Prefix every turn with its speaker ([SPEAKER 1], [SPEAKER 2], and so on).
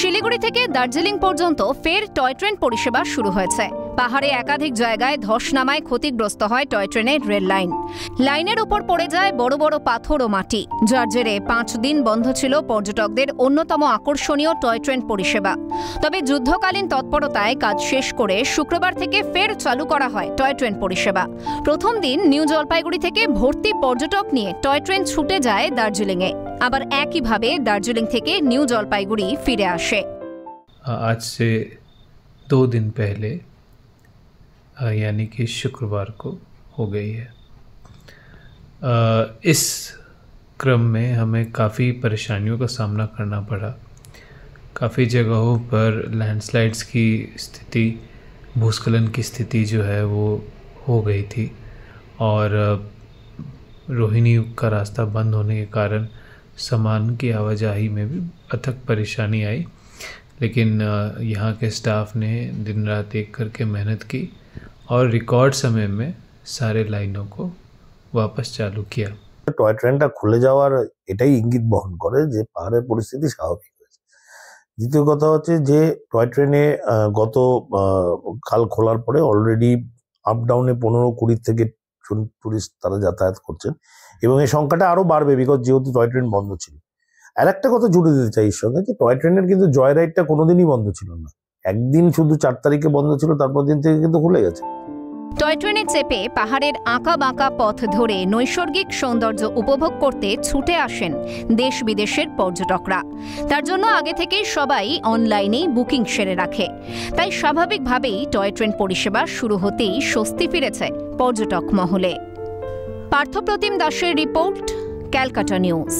[SPEAKER 1] শিলিগুড়ি থেকে দার্জিলিং পর্যন্ত ফের টয় ট্রেন পরিষেবা শুরু হয়েছে। পাহাড়ে একাধিক জায়গায় ধস নামায় ক্ষতিগ্রস্ত হয় টয় ট্রেনের রেল লাইন। লাইনের উপর পড়ে যায় বড় বড় পাথর ও মাটি, যার জেরে 5 দিন বন্ধ ছিল পর্যটকদের অন্যতম আকর্ষণীয় টয় ট্রেন পরিষেবা। তবে যুদ্ধকালীন তৎপরতায় কাজ শেষ করে শুক্রবার থেকে ফের চালু করা হয় টয় ট্রেন পরিষেবা। প্রথম দিন নিউ জলপাইগুড়ি থেকে ভর্তি পর্যটক নিয়ে টয় ট্রেন ছুটে যায় দার্জিলিংয়ে, আবার একইভাবে দার্জিলিং থেকে নিউ জলপাইগুড়ি ফিরে আসে।
[SPEAKER 2] आज से 2 दिन पहले यानी कि शुक्रवार को हो गई है। इस क्रम में हमें काफ़ी परेशानियों का सामना करना पड़ा। काफ़ी जगहों पर लैंडस्लाइड्स की स्थिति, भूस्खलन की स्थिति जो है वो हो गई थी और रोहिणी का रास्ता बंद होने के कारण सामान की आवाजाही में भी अथक परेशानी आई। लेकिन यहाँ के स्टाफ ने दिन रात एक करके मेहनत की और रिकॉर्ड समय में सारे लाइनों को वापस चालू किया।
[SPEAKER 3] টয় ট্রেনটা খুলে যাওয়ার এটাই ইঙ্গিত বহন করে যে পাহাড়ের পরিস্থিতি স্বাভাবিক হয়েছে। দ্বিতীয় কথা হচ্ছে যে টয় ট্রেনে গত কাল খোলার পরে অলরেডি আপ ডাউনে 15-20 থেকে টুরিস্ট তারা যাতায়াত করছেন এবং এই সংখ্যাটা আরো বাড়বে, বিকজ যেহেতু টয় ট্রেন বন্ধ ছিল। আর একটা কথা জুড়ে দিতে চাই এর সঙ্গে যে টয় ট্রেনের কিন্তু জয় রাইডটা কোনোদিনই বন্ধ ছিল না। একদিন শুধু 4 তারিখে বন্ধ ছিল, তারপর দিন থেকে কিন্তু খুলে গেছে।
[SPEAKER 1] টয় ট্রেনে চেপে পাহাড়ের আঁকা বাঁকা পথ ধরে নৈসর্গিক সৌন্দর্য উপভোগ করতে ছুটে আসেন দেশ বিদেশের পর্যটকরা। তার জন্য আগে থেকেই সবাই অনলাইনেই বুকিং সেরে রাখে। তাই স্বাভাবিকভাবেই টয় ট্রেন পরিষেবা শুরু হতেই স্বস্তি ফিরেছে পর্যটক মহলে। পার্থপ্রতিম দাসের রিপোর্ট, ক্যালকাটা নিউজ।